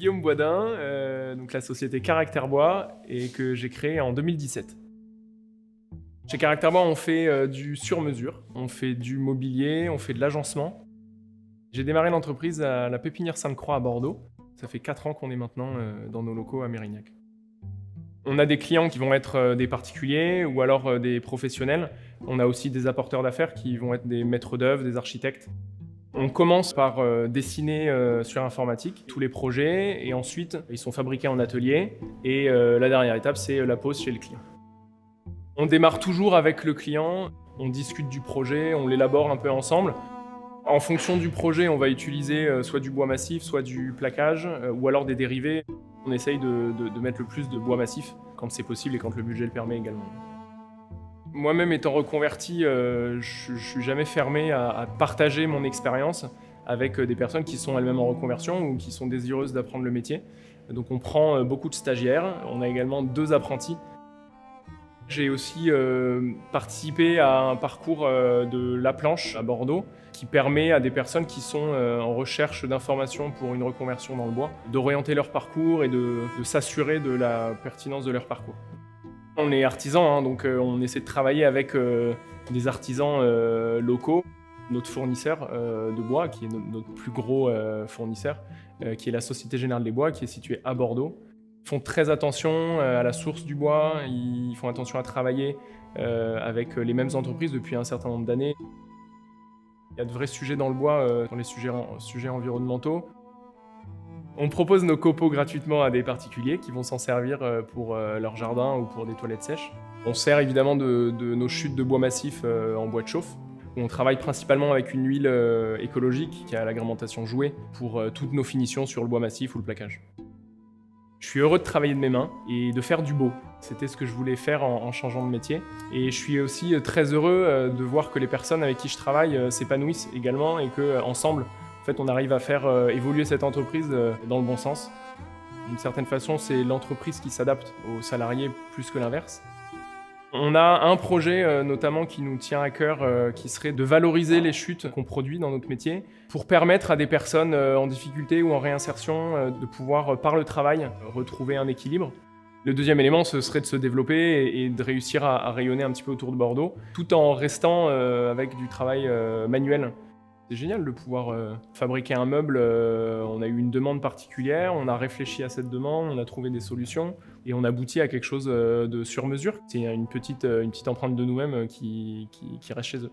Guillaume Boisdin, donc la société Caractère Bois et que j'ai créée en 2017. Chez Caractère Bois, on fait du sur-mesure, on fait du mobilier, on fait de l'agencement. J'ai démarré l'entreprise à la Pépinière Sainte-Croix à Bordeaux. Ça fait 4 ans qu'on est maintenant dans nos locaux à Mérignac. On a des clients qui vont être des particuliers ou alors des professionnels. On a aussi des apporteurs d'affaires qui vont être des maîtres d'œuvre, des architectes. On commence par dessiner sur informatique tous les projets et ensuite ils sont fabriqués en atelier et la dernière étape c'est la pose chez le client. On démarre toujours avec le client, on discute du projet, on l'élabore un peu ensemble. En fonction du projet, on va utiliser soit du bois massif, soit du plaquage ou alors des dérivés. On essaye de mettre le plus de bois massif quand c'est possible et quand le budget le permet également. Moi-même étant reconverti, je suis jamais fermé à partager mon expérience avec des personnes qui sont elles-mêmes en reconversion ou qui sont désireuses d'apprendre le métier. Donc on prend beaucoup de stagiaires, on a également 2 apprentis. J'ai aussi participé à un parcours de La Planche à Bordeaux qui permet à des personnes qui sont en recherche d'informations pour une reconversion dans le bois d'orienter leur parcours et de s'assurer de la pertinence de leur parcours. On est artisan, hein, donc on essaie de travailler avec des artisans locaux. Notre fournisseur de bois, qui est notre plus gros fournisseur, qui est la Société Générale des Bois, qui est située à Bordeaux, font très attention à la source du bois, ils font attention à travailler avec les mêmes entreprises depuis un certain nombre d'années. Il y a de vrais sujets dans le bois, dans les sujets environnementaux. On propose nos copeaux gratuitement à des particuliers qui vont s'en servir pour leur jardin ou pour des toilettes sèches. On sert évidemment de nos chutes de bois massif en bois de chauffe. On travaille principalement avec une huile écologique qui a l'agrémentation jouet pour toutes nos finitions sur le bois massif ou le plaquage. Je suis heureux de travailler de mes mains et de faire du beau. C'était ce que je voulais faire en changeant de métier. Et je suis aussi très heureux de voir que les personnes avec qui je travaille s'épanouissent également et qu'ensemble, en fait, on arrive à faire évoluer cette entreprise dans le bon sens. D'une certaine façon, c'est l'entreprise qui s'adapte aux salariés plus que l'inverse. On a un projet notamment qui nous tient à cœur, qui serait de valoriser les chutes qu'on produit dans notre métier pour permettre à des personnes en difficulté ou en réinsertion de pouvoir, par le travail, retrouver un équilibre. Le deuxième élément, ce serait de se développer et de réussir à rayonner un petit peu autour de Bordeaux, tout en restant avec du travail manuel. C'est génial de pouvoir fabriquer un meuble. On a eu une demande particulière, on a réfléchi à cette demande, on a trouvé des solutions et on aboutit à quelque chose de sur mesure. C'est une petite empreinte de nous-mêmes qui reste chez eux.